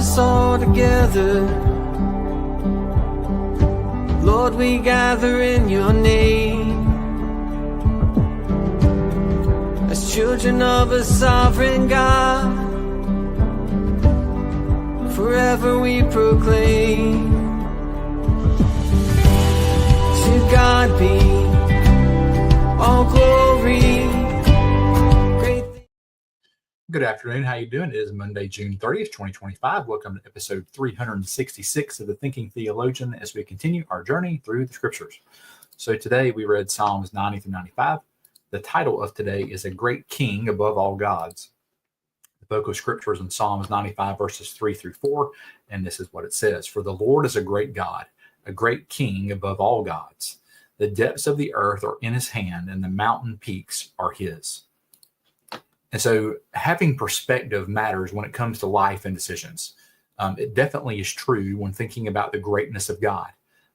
us all together. Lord, we gather in your name as children of a sovereign God. Forever we proclaim, to God be all glory. Good afternoon. How you doing? It is Monday, June 30th, 2025. Welcome to episode 366 of The Thinking Theologian as we continue our journey through the scriptures. So today we read Psalms 90 through 95. The title of today is A Great King Above All Gods. The book of scriptures in Psalms 95 verses 3 through 4, and this is what it says. For the Lord is a great God, a great King above all gods. The depths of the earth are in his hand, and the mountain peaks are his. And so having perspective matters when it comes to life and decisions. It definitely is true when thinking about the greatness of God.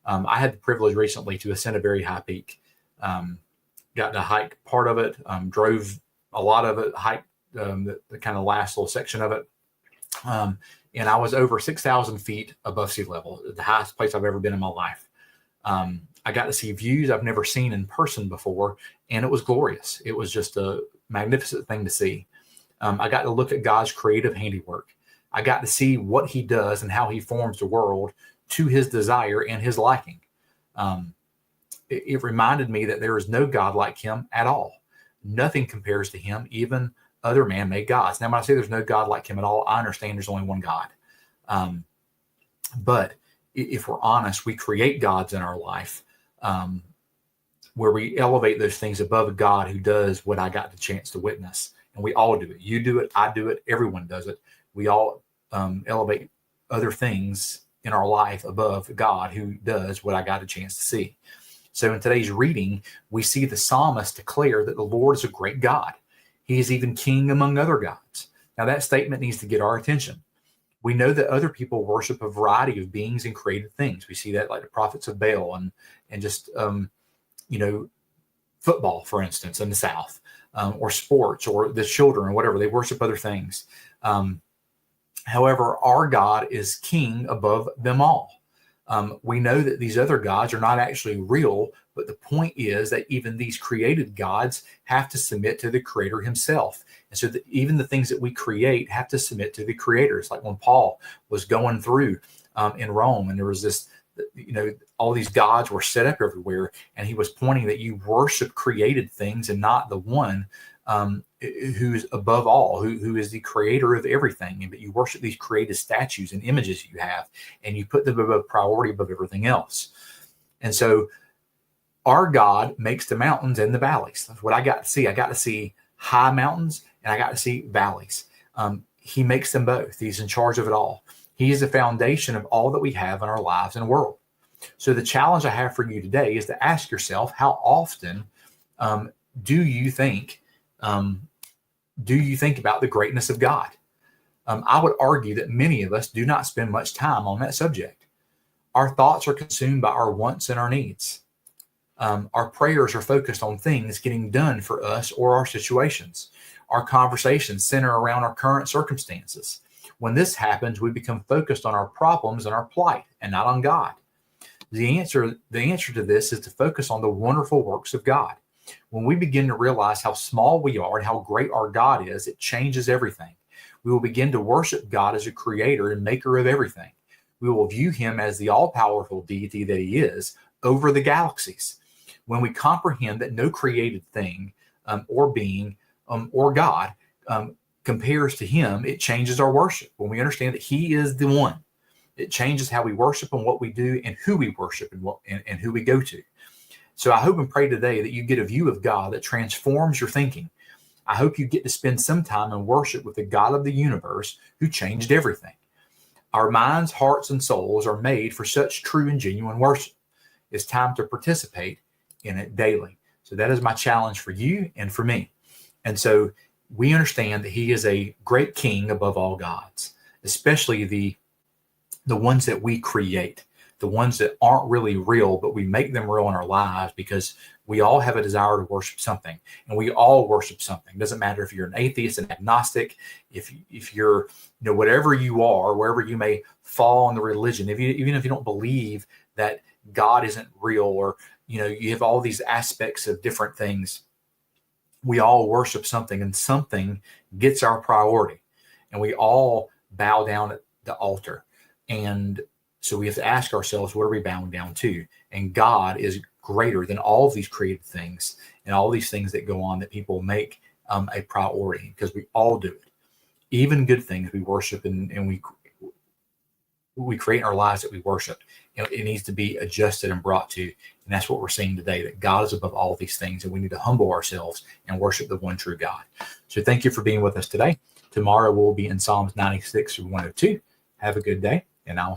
I had the privilege recently to ascend a very high peak. Got to hike part of it, drove a lot of it, hiked the kind of last little section of it. And I was over 6,000 feet above sea level, the highest place I've ever been in my life. I got to see views I've never seen in person before, and it was glorious. It was just a magnificent thing to see. I got to look at God's creative handiwork. I got to see what he does and how he forms the world to his desire and his liking. It reminded me that there is no God like him at all. Nothing compares to him, even other man-made gods. Now, when I say there's no God like him at all, I understand there's only one God. But if we're honest, we create gods in our life where we elevate those things above a God who does what I got the chance to witness. And we all do it. You do it. I do it. Everyone does it. We all elevate other things in our life above God who does what I got a chance to see. So in today's reading, we see the psalmist declare that the Lord is a great God. He is even king among other gods. Now that statement needs to get our attention. We know that other people worship a variety of beings and created things. We see that like the prophets of Baal and just football, for instance, in the South, or sports, or the children, or whatever. They worship other things. However, our God is king above them all. We know that these other gods are not actually real, but the point is that even these created gods have to submit to the creator himself. And so that even the things that we create have to submit to the creator. It's like when Paul was going through in Rome, and there was this, all these gods were set up everywhere, and he was pointing that you worship created things and not the one who's above all, who is the creator of everything. But you worship these created statues and images you have, and you put them above priority above everything else. And so our God makes the mountains and the valleys. That's what I got to see. I got to see high mountains, and I got to see valleys. He makes them both. He's in charge of it all. He is the foundation of all that we have in our lives and world. So the challenge I have for you today is to ask yourself, how often do you think about the greatness of God? I would argue that many of us do not spend much time on that subject. Our thoughts are consumed by our wants and our needs. Our prayers are focused on things getting done for us or our situations. Our conversations center around our current circumstances. When this happens, we become focused on our problems and our plight and not on God. The answer to this is to focus on the wonderful works of God. When we begin to realize how small we are and how great our God is, it changes everything. We will begin to worship God as a creator and maker of everything. We will view him as the all-powerful deity that he is over the galaxies. When we comprehend that no created thing or being or God compares to him, it changes our worship. When we understand that he is the one, it changes how we worship and what we do and who we worship and who we go to. So I hope and pray today that you get a view of God that transforms your thinking. I hope you get to spend some time in worship with the God of the universe who changed everything. Our minds, hearts, and souls are made for such true and genuine worship. It's time to participate in it daily. So that is my challenge for you and for me. And so we understand that he is a great king above all gods, especially the ones that we create. the ones that aren't really real, but we make them real in our lives because we all have a desire to worship something, and we all worship something. It doesn't matter if you're an atheist, an agnostic, if you're, whatever you are, wherever you may fall in the religion, even if you don't believe that God isn't real, or you have all these aspects of different things, we all worship something, and something gets our priority, and we all bow down at the altar. And so we have to ask ourselves, what are we bowing down to? And God is greater than all of these created things and all these things that go on that people make a priority, because we all do it. Even good things we worship, and we create in our lives that we worship. It needs to be adjusted and brought to. And that's what we're seeing today, that God is above all these things, and we need to humble ourselves and worship the one true God. So thank you for being with us today. Tomorrow we'll be in Psalms 96 through 102. Have a good day, and I'll see you.